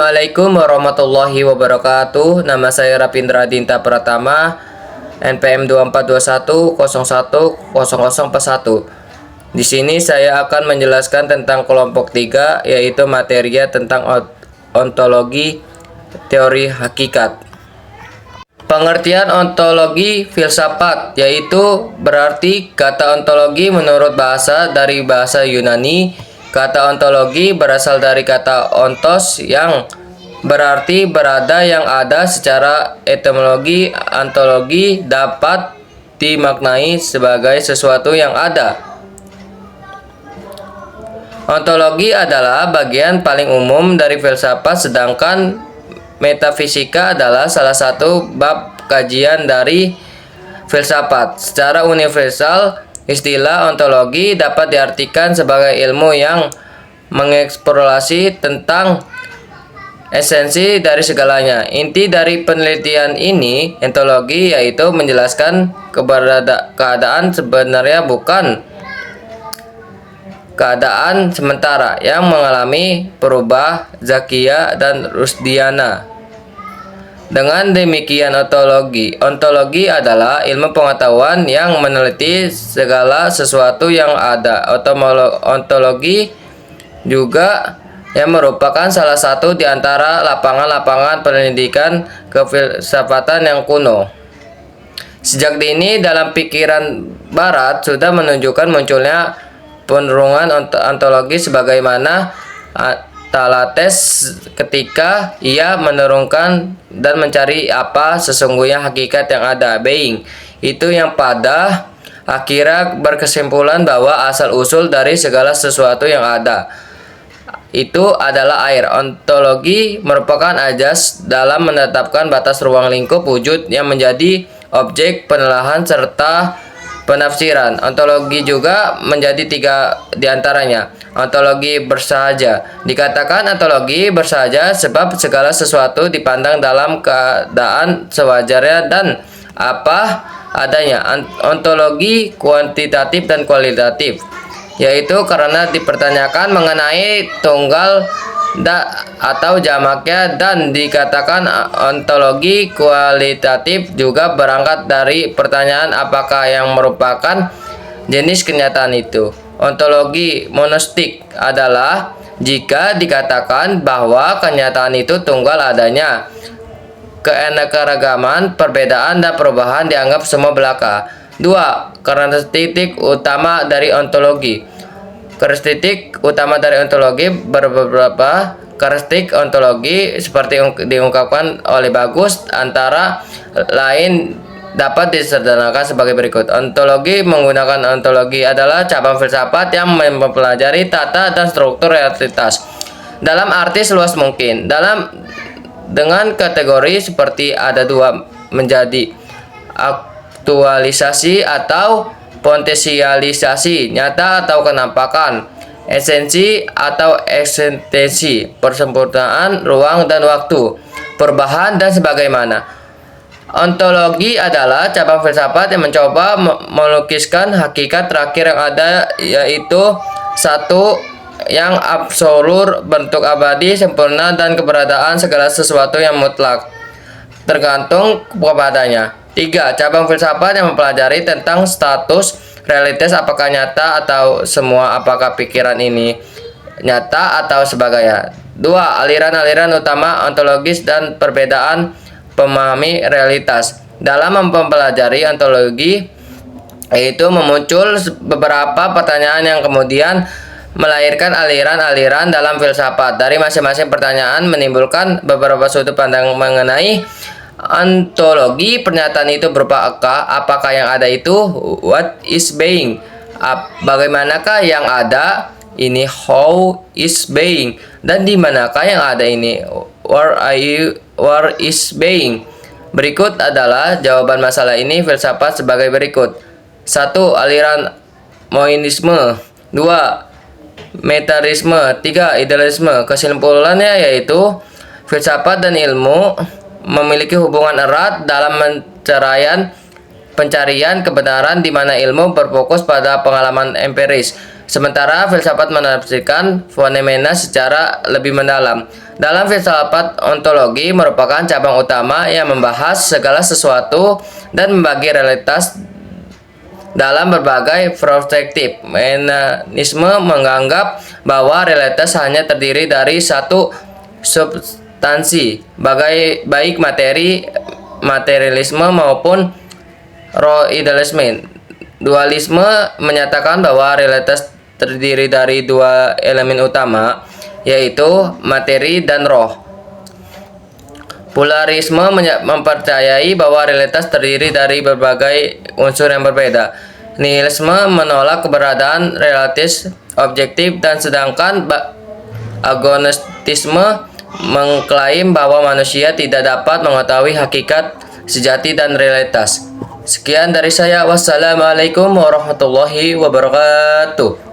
Assalamualaikum warahmatullahi wabarakatuh. Nama saya Rapindra Dinta Pratama, NPM 2421010041. Di sini saya akan menjelaskan tentang kelompok 3, yaitu materi tentang ontologi teori hakikat. Pengertian ontologi filsafat, yaitu berarti kata ontologi menurut bahasa dari bahasa Yunani. Kata ontologi berasal dari kata ontos yang berarti berada yang ada. Secara etimologi, ontologi dapat dimaknai sebagai sesuatu yang ada. Ontologi adalah bagian paling umum dari filsafat, sedangkan metafisika adalah salah satu bab kajian dari filsafat. Secara universal, istilah ontologi dapat diartikan sebagai ilmu yang mengeksplorasi tentang esensi dari segalanya. Inti dari penelitian ini, ontologi, yaitu menjelaskan keadaan sebenarnya, bukan keadaan sementara yang mengalami perubahan Zakiyah dan Rusdiana. Dengan demikian, ontologi adalah ilmu pengetahuan yang meneliti segala sesuatu yang ada. Ontologi juga yang merupakan salah satu di antara lapangan-lapangan pendidikan kefilsafatan yang kuno. Sejak dini dalam pikiran Barat sudah menunjukkan munculnya penerungan ontologi sebagaimana Thales ketika ia menurunkan dan mencari apa sesungguhnya hakikat yang ada, being, itu yang pada akhirnya berkesimpulan bahwa asal-usul dari segala sesuatu yang ada itu adalah air. Ontologi merupakan ajas dalam menetapkan batas ruang lingkup wujud yang menjadi objek penelaahan serta penafsiran. Ontologi juga menjadi 3 diantaranya. Ontologi bersahaja. Dikatakan ontologi bersahaja sebab segala sesuatu dipandang dalam keadaan sewajarnya dan apa adanya. Ontologi kuantitatif dan kualitatif, yaitu karena dipertanyakan mengenai tunggal atau jamaknya, dan dikatakan ontologi kualitatif juga berangkat dari pertanyaan apakah yang merupakan jenis kenyataan itu. Ontologi monistik adalah jika dikatakan bahwa kenyataan itu tunggal adanya. Keanekaragaman, perbedaan, dan perubahan dianggap semua belaka. 2. Karakteristik utama dari ontologi. Karakteristik utama dari ontologi beberapa karakteristik ontologi seperti diungkapkan oleh Bagus, antara lain dapat disederhanakan sebagai berikut. Ontologi menggunakan ontologi adalah cabang filsafat yang mempelajari tata dan struktur realitas dalam arti seluas mungkin. Dengan kategori seperti ada 2 menjadi aktualisasi atau potensialisasi, nyata atau kenampakan, esensi atau eksistensi, persempurnaan ruang dan waktu, perubahan dan sebagaimana. Ontologi adalah cabang filsafat yang mencoba melukiskan hakikat terakhir yang ada, yaitu satu yang absolut, bentuk abadi, sempurna, dan keberadaan segala sesuatu yang mutlak tergantung kepadanya. 3. Cabang filsafat yang mempelajari tentang status realitas, apakah nyata atau semua, apakah pikiran ini nyata atau sebagainya. 2. Aliran-aliran utama ontologis dan perbedaan memahami realitas. Dalam mempelajari ontologi, yaitu memuncul beberapa pertanyaan yang kemudian melahirkan aliran-aliran dalam filsafat. Dari masing-masing pertanyaan menimbulkan beberapa sudut pandang mengenai ontologi. Pernyataan itu berupa apakah yang ada itu, what is being, bagaimanakah yang ada ini, how is being, dan di manakah yang ada ini, where is being. Berikut adalah jawaban masalah ini filsafat sebagai berikut. 1. Aliran monisme. 2. Metrisme. 3. Idealisme. Kesimpulannya yaitu filsafat dan ilmu memiliki hubungan erat dalam pencarian kebenaran, di mana ilmu berfokus pada pengalaman empiris, Sementara filsafat menafsirkan fenomena secara lebih mendalam. Dalam filsafat ontologi merupakan cabang utama yang membahas segala sesuatu dan membagi realitas dalam berbagai perspektif. Mekanisme menganggap bahwa realitas hanya terdiri dari satu substansi, baik materialisme maupun roidalisme. Dualisme menyatakan bahwa realitas terdiri dari dua elemen utama, yaitu materi dan roh. Pluralisme mempercayai bahwa realitas terdiri dari berbagai unsur yang berbeda. Nihilisme menolak keberadaan relatif objektif, dan sedangkan agnostisme mengklaim bahwa manusia tidak dapat mengetahui hakikat sejati dan realitas. Sekian dari saya. Wassalamualaikum warahmatullahi wabarakatuh.